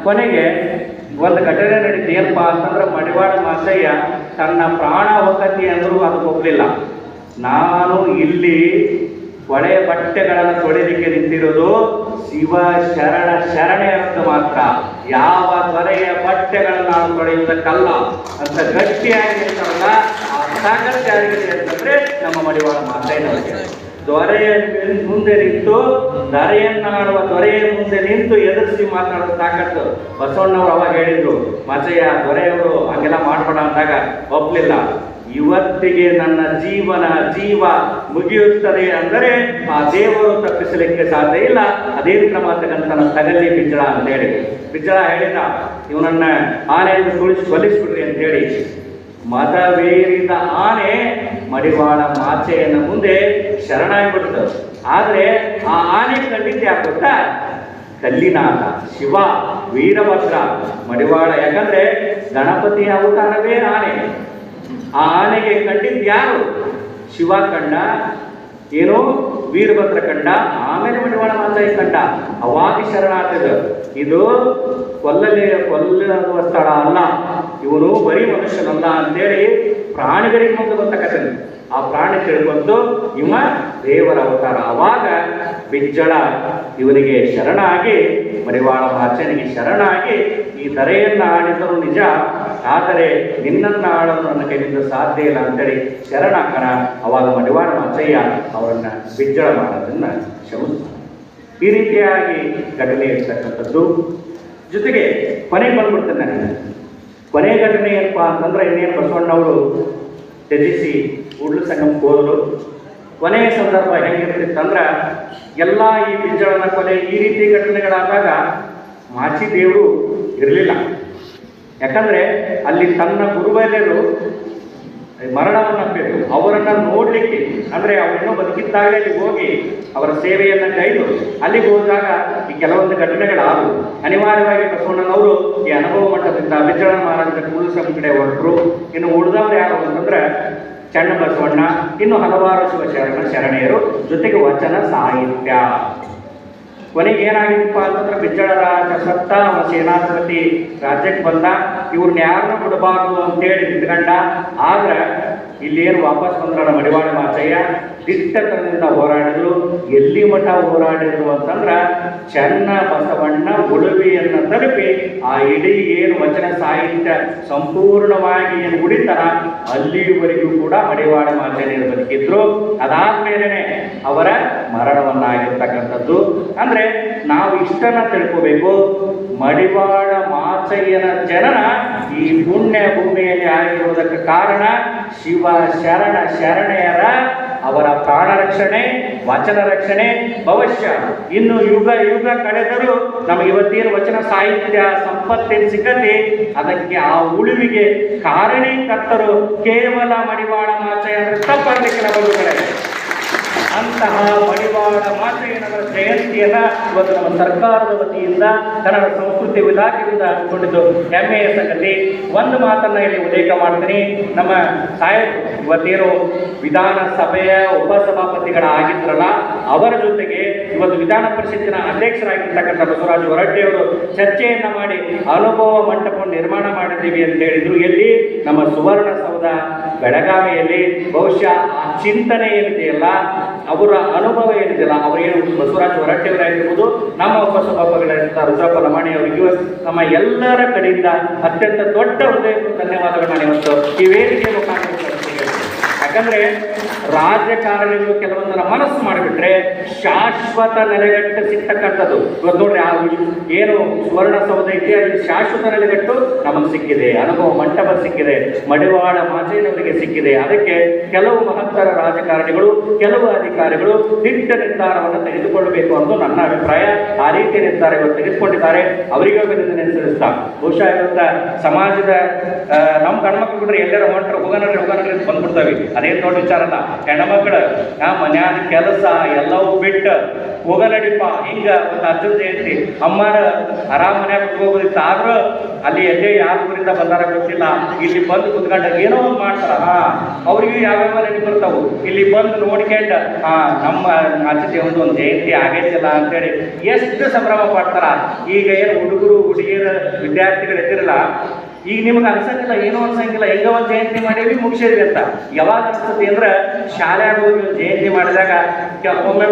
ಕೊನೆಗೆ ಒಂದು ಘಟನೆ ನಡೀತು. ಏನಪ್ಪ ಅಂತಂದ್ರೆ ಮಡಿವಾಳ ಮಾಚಯ್ಯ ತನ್ನ ಪ್ರಾಣ ಹೋಗತಿ ಅಂದರೂ ಅದಕ್ಕೆ ಹೋಗ್ಲಿಲ್ಲ. ನಾನು ಇಲ್ಲಿ ಒಳ್ಳೆಯ ಬಟ್ಟೆಗಳನ್ನು ತೊಳಿಲಿಕ್ಕೆ ನಿಂತಿರೋದು ಶಿವ ಶರಣ ಶರಣೆಯಂತ ಮಾತ್ರ, ಯಾವ ದೊರೆಯ ಬಟ್ಟೆಗಳನ್ನು ನಾನು ತೊಳೆಯುವುದಕ್ಕಲ್ಲ ಅಂತ ಗಟ್ಟಿಯಾಗಿ ನಿಂತಾರಲ್ಲ, ಆ ತಾಕತ್ತು ಯಾರಿಗಿದೆ ಅಂತಂದ್ರೆ ನಮ್ಮ ಮಡಿವಾಳ ಮಾಚಯ್ಯನವರಿಗೆ. ದೊರೆಯ ಮುಂದೆ ನಿಂತು ದೊರೆಯನ್ನಾಡುವ ದೊರೆಯ ಮುಂದೆ ನಿಂತು ಎದುರಿಸಿ ಮಾತನಾಡುವ ತಾಕತ್ತು ಬಸವಣ್ಣವರು ಅವಾಗ ಹೇಳಿದ್ರು. ಮಾಚಯ್ಯ ದೊರೆಯವರು ಹಂಗೆಲ್ಲ ಮಾಡ್ಬೇಡ ಅಂದಾಗ ಒಪ್ಪಲಿಲ್ಲ. ಇವತ್ತಿಗೆ ನನ್ನ ಜೀವ ಮುಗಿಯುತ್ತದೆ ಅಂದರೆ ಆ ದೇವರು ತಪ್ಪಿಸಲಿಕ್ಕೆ ಸಾಧ್ಯ ಇಲ್ಲ. ಅದೇ ಕ್ರಮ ತಗಂತನ ತಗಲಿ ಬಿಜ್ಜಳ ಅಂತ ಹೇಳಿ ಬಿಜ್ಜಳ ಹೇಳಿದ, ಇವನನ್ನ ಆನೆಯನ್ನು ಕೊಲಿಸ್ಬಿಡ್ರಿ ಅಂತ ಹೇಳಿ. ಮದವೇರಿದ ಆನೆ ಮಡಿವಾಳ ಮಾಚೆಯನ್ನ ಮುಂದೆ ಶರಣಾಗ್ಬಿಡ್ತು. ಆದ್ರೆ ಆ ಆನೆ ಕಂಡಿದ್ದು ಯಾಕೆ ಗೊತ್ತಾ? ಕಲ್ಲಿನಾಥ ಶಿವ ವೀರಭದ್ರ ಮಡಿವಾಳ. ಯಾಕಂದ್ರೆ ಗಣಪತಿಯ ಅವತಾರವೇ ಆನೆ. ಆ ಆನೆಗೆ ಕಂಡಿದ್ದು ಯಾರು? ಶಿವ ಕಂಡ, ಏನೋ ವೀರಭದ್ರ ಕಂಡ, ಆಮೇಲೆ ಮಡಿವಾಳ ಮಾಚಯ್ಯ ಕಂಡ. ಅವಾಗ ಶರಣಾಗ್ತದ. ಇದು ಕೊಲ್ಲುವ ಸ್ಥಳ ಅಲ್ಲ, ಇವನು ಬರೀ ಮನುಷ್ಯನಲ್ಲ ಅಂತೇಳಿ ಪ್ರಾಣಿಗಳಿಗೆ ಮುಂದೆ ಗೊತ್ತಾಗತ್ತೆ. ಆ ಪ್ರಾಣಿ ತಿಳ್ಕೊಂಡು ಇವ ದೇವರ ಅವತಾರ. ಅವಾಗ ಬಿಜ್ಜಳ ಇವನಿಗೆ ಶರಣಾಗಿ, ಮಡಿವಾಳ ಮಾಚಯ್ಯನಿಗೆ ಶರಣಾಗಿ, ಈ ಧರೆಯನ್ನು ಆಡಿದರು ನಿಜ, ಆದರೆ ನಿನ್ನನ್ನು ಆಡಲು ನನ್ನ ಕೈಯಿಂದ ಸಾಧ್ಯ ಇಲ್ಲ ಅಂತೇಳಿ ಶರಣಾಕರ. ಅವಾಗ ಮಡಿವಾಳ ಮಾಚಯ್ಯ ಅವರನ್ನ ಬಿಜ್ಜಳ ಮಾಡೋದನ್ನ ಕ್ಷಮಿಸ್ತಾನೆ. ಈ ರೀತಿಯಾಗಿ ಘಟನೆ ಇರ್ತಕ್ಕಂಥದ್ದು. ಜೊತೆಗೆ ಕೊನೆಗೆ ಬಂದ್ಬಿಡ್ತೇನೆ ನಾನು. ಕೊನೆ ಘಟನೆ ಏನಪ್ಪ ಅಂತಂದ್ರೆ, ಇನ್ನೇನು ಬಸವಣ್ಣವರು ತ್ಯಜಿಸಿ ಕೂಡ್ಲು ಸಂಗಮಕ್ಕೆ ಹೋದರು. ಕೊನೆಯ ಸಂದರ್ಭ ಹೆಂಗಿರ್ತಿತ್ತಂದ್ರೆ, ಎಲ್ಲ ಈ ಬಿಜ್ಜಳನ ಕೊನೆ ಈ ರೀತಿ ಘಟನೆಗಳಾದಾಗ ಮಾಚಿ ದೇವರು ಇರಲಿಲ್ಲ. ಯಾಕಂದ್ರೆ ಅಲ್ಲಿ ತನ್ನ ಗುರುವೈದ್ಯರು ಮರಣವನ್ನಪ್ಪಿದ್ರು. ಅವರನ್ನ ನೋಡ್ಲಿಕ್ಕೆ, ಅಂದ್ರೆ ಅವರನ್ನು ಬದುಕಿದ್ದಾಗಲೇ ಅಲ್ಲಿಗೆ ಹೋಗಿ ಅವರ ಸೇವೆಯನ್ನ ಕೈದು ಅಲ್ಲಿಗೆ ಹೋದಾಗ ಈ ಕೆಲವೊಂದು ಘಟನೆಗಳಾದವು. ಅನಿವಾರ್ಯವಾಗಿ ಬಸವಣ್ಣನವರು ಈ ಅನುಭವ ಮಟ್ಟದಿಂದ ಬಿಜ್ಜಳ ಮಹಾರಾಜರ ಕೂಡ್ಲು ಸಂಗಮ ಕಡೆ ಹೊರಟರು. ಇನ್ನು ಉಳಿದವರು ಯಾರು ಅಂತಂದ್ರೆ ಚಣ್ಣ ಬಸವಣ್ಣ, ಇನ್ನು ಹಲವಾರು ಶರಣೆಯರು, ಜೊತೆಗೆ ವಚನ ಸಾಹಿತ್ಯ. ಕೊನೆಗೆ ಏನಾಗಿತ್ತಪ್ಪ ಅಂತಂದ್ರೆ, ಬಿಜ್ಜಳ ರಾಜ ಸತ್ತ, ಸೇನಾಧಿಪತಿ ರಾಜ್ಯಕ್ಕೆ ಬಂದ. ಇವ್ರನ್ನ ಯಾರನ್ನೂ ಬಿಡಬಾರ್ದು ಅಂತೇಳಿ ನಿಂತ್ಕೊಂಡ. ಆದ್ರೆ ಇಲ್ಲೇನು ವಾಪಸ್ ಬಂದ್ರಲ್ಲ ಮಡಿವಾಳ ಮಾಚಯ್ಯ, ದಿಟ್ಟತನದಿಂದ ಹೋರಾಡಿದ್ರು. ಎಲ್ಲಿ ಮಠ ಹೋರಾಡಿದ್ರು ಅಂತಂದ್ರೆ, ಚನ್ನ ಬಸವಣ್ಣ ಉಳುವಿಯನ್ನು ತಲುಪಿ ಆ ಇಡೀ ಏನು ವಚನ ಸಾಹಿತ್ಯ ಸಂಪೂರ್ಣವಾಗಿ ಏನು ಉಳಿತಾರ ಅಲ್ಲಿವರೆಗೂ ಕೂಡ ಮಡಿವಾಳ ಮಾಚಯ್ಯರು ಬದುಕಿದ್ರು. ಅದಾದ್ಮೇಲೆ ಅವರ ಮರಣವನ್ನಾಗಿರ್ತಕ್ಕಂಥದ್ದು. ಅಂದ್ರೆ ನಾವು ಇಷ್ಟನ್ನ ತಿಳ್ಕೋಬೇಕು, ಮಡಿವಾಳ ಮಾಚಯ್ಯನ ಜನನ ಈ ಪುಣ್ಯ ಭೂಮಿಯಲ್ಲಿ ಆಗಿರುವುದಕ್ಕೆ ಕಾರಣ ಶಿವ ಶರಣ ಶರಣೆಯರ ಅವರ ಪ್ರಾಣ ರಕ್ಷಣೆ, ವಚನ ರಕ್ಷಣೆ. ಭವಿಷ್ಯ ಇನ್ನು ಯುಗ ಕಳೆದರೂ ನಮಗೆ ಇವತ್ತೇನು ವಚನ ಸಾಹಿತ್ಯ ಸಂಪತ್ತಿನ ಸಿಗತ್ತೆ, ಅದಕ್ಕೆ ಆ ಉಳಿವಿಗೆ ಕಾರಣೀಕರ್ತರು ಕೇವಲ ಮಡಿವಾಳ ಮಾಚಯ್ಯ ಅಂದ್ರೆ ತಪ್ಪರ್ಲಿಕ್ಕಿಲ್ಲ ಬಂಧುಗಳೇ. ಅಂತಹ ಮಡಿವಾಳ ಮಾಚಯ್ಯನವರ ಜಯಂತಿಯನ್ನ ಇವತ್ತು ನಮ್ಮ ಸರ್ಕಾರದ ವತಿಯಿಂದ ಕನ್ನಡ ಸಂಸ್ಕೃತಿ ಇಲಾಖೆಯಿಂದ ಹಮ್ಮಿಕೊಂಡಿದ್ದು ಹೆಮ್ಮೆಯ ಸಂಗತಿ. ಒಂದು ಮಾತನ್ನ ಇಲ್ಲಿ ಉಲ್ಲೇಖ ಮಾಡ್ತೀನಿ. ನಮ್ಮ ಸಾಹೇಬ್ ಇವತ್ತೇನು ವಿಧಾನಸಭೆಯ ಉಪಸಭಾಪತಿಗಳಾಗಿದ್ರಲ್ಲ, ಅವರ ಜೊತೆಗೆ ಇವತ್ತು ವಿಧಾನ ಪರಿಷತ್ತಿನ ಅಧ್ಯಕ್ಷರಾಗಿರ್ತಕ್ಕಂಥ ಬಸವರಾಜ ಹೊರಟ್ಟಿಯವರು ಚರ್ಚೆಯನ್ನ ಮಾಡಿ ಅನುಭವ ಮಂಟಪ ನಿರ್ಮಾಣ ಮಾಡಿದ್ದೀವಿ ಅಂತ ಹೇಳಿದ್ರು. ಎಲ್ಲಿ? ನಮ್ಮ ಸುವರ್ಣಸೌಧ ಬೆಳಗಾವಿಯಲ್ಲಿ. ಬಹುಶಃ ಆ ಚಿಂತನೆ ಏನಿದೆಯಲ್ಲ, ಅವರ ಅನುಭವ ಏನಿದೆಯಲ್ಲ, ಅವರೇನು ಬಸವರಾಜ ಹೊರಟ್ಟಿಯವರಾಗಿರ್ಬೋದು, ನಮ್ಮ ಉಪಸಭಾಪತಿಗಳಾಗಿರ್ತಾರೆ ರುದ್ರಪ್ಪ ಲಮಾಣಿ ಅವರಿಗೂ ನಮ್ಮ ಎಲ್ಲರ ಕಡೆಯಿಂದ ಅತ್ಯಂತ ದೊಡ್ಡ ಹೃದಯಪೂರ್ವಕ ಧನ್ಯವಾದಗಳನ್ನ ಇವತ್ತು ಈ ವೇದಿಕೆ ಮುಖಾಂತರ. ಯಾಕಂದ್ರೆ ರಾಜಕಾರಣಿಗಳು ಕೆಲವೊಂದರ ಮನಸ್ಸು ಮಾಡಿಬಿಟ್ರೆ ಶಾಶ್ವತ ನೆಲೆಗಟ್ಟು ಸಿಗ್ತಕ್ಕಂಥದ್ದು. ಇವತ್ತು ನೋಡ್ರಿ, ಆ ಏನು ಸುವರ್ಣಸೌಧ ಇದೆ ಅಲ್ಲಿ ಶಾಶ್ವತ ನೆಲೆಗಟ್ಟು ನಮಗೆ ಸಿಕ್ಕಿದೆ, ಅನುಭವ ಮಂಟಪ ಸಿಕ್ಕಿದೆ, ಮಡಿವಾಳ ಮಾಚಯ್ಯನವರಿಗೆ ಸಿಕ್ಕಿದೆ. ಅದಕ್ಕೆ ಕೆಲವು ಮಹತ್ತರ ರಾಜಕಾರಣಿಗಳು, ಕೆಲವು ಅಧಿಕಾರಿಗಳು ದಿಟ್ಟ ನಿರ್ಧಾರವನ್ನು ತೆಗೆದುಕೊಳ್ಳಬೇಕು ಅಂತ ನನ್ನ ಅಭಿಪ್ರಾಯ. ಆ ರೀತಿಯ ನಿರ್ಧಾರ ಇವತ್ತು ತೆಗೆದುಕೊಂಡಿದ್ದಾರೆ, ಅವರಿಗೆ ಅಭಿನಂದನೆ ಸಲ್ಲಿಸ್ತಾ. ಬಹುಶಃ ಇವತ್ತ ಸಮಾಜದ ನಮ್ಮ ಗಂಡ್ಮಕ್ಳು ಬಿಡ್ರೆ ಎಲ್ಲರ ಹೊಂಟ್ರೆ ಹೋಗನಡ್ರಿ ಬಂದ್ಬಿಡ್ತಾವೆ. ಅದೇನು ದೊಡ್ಡ ವಿಚಾರ ಅಲ್ಲ. ಹೆಣ್ಮಕ್ಳು ಮನ್ಯಾದ ಕೆಲಸ ಎಲ್ಲವೂ ಬಿಟ್ಟು ಹೋಗಲಡಿಪ್ಪ. ಹಿಂಗ ಒಂದು ಅರ್ಜುನ್ ಜಯಂತಿ ಅಮ್ಮನ ಆರಾಮ ಮನ್ಯಾಗ ಹೋಗೋದಿತ್ತು. ಆದ್ರೂ ಅಲ್ಲಿ ಎಲ್ಲೇ ಯಾವ ಊರಿಂದ ಬಂದಾರ ಗೊತ್ತಿಲ್ಲ, ಇಲ್ಲಿ ಬಂದು ಕುತ್ಕೊಂಡ ಏನೋ ಒಂದು ಮಾಡ್ತಾರ. ಅವ್ರಿಗೂ ಯಾವ್ಯಾವ ನೆನಪು ಬರ್ತಾವು. ಇಲ್ಲಿ ಬಂದು ನೋಡ್ಕೊಂಡ ನಮ್ಮ ಅಜ್ಜಿ ಒಂದು ಜಯಂತಿ ಆಗೈತಿಲ್ಲ ಅಂತೇಳಿ ಎಷ್ಟು ಸಂಭ್ರಮ ಪಡ್ತಾರ. ಈಗ ಏನು ಹುಡುಗರು ಹುಡುಗಿಯರು ವಿದ್ಯಾರ್ಥಿಗಳು ಇದ್ದಿರಲ್ಲ, ಈಗ ನಿಮ್ಗೆ ಅನ್ಸಂಗಿಲ್ಲ, ಏನೋ ಅನ್ಸಂಗಿಲ್ಲ, ಹೆಂಗ ಒಂದು ಜಯಂತಿ ಮಾಡೇವಿ ಮುಗಿಸಿದ್ವಿ ಅಂತ. ಯಾವಾಗ ಅನ್ಸುತ್ತೆ ಅಂದ್ರೆ ಶಾಲೆಯಾಗ ಹೋಗಿ ಒಂದು ಜಯಂತಿ ಮಾಡಿದಾಗ ಒಮ್ಮೊಮ್ಮೆ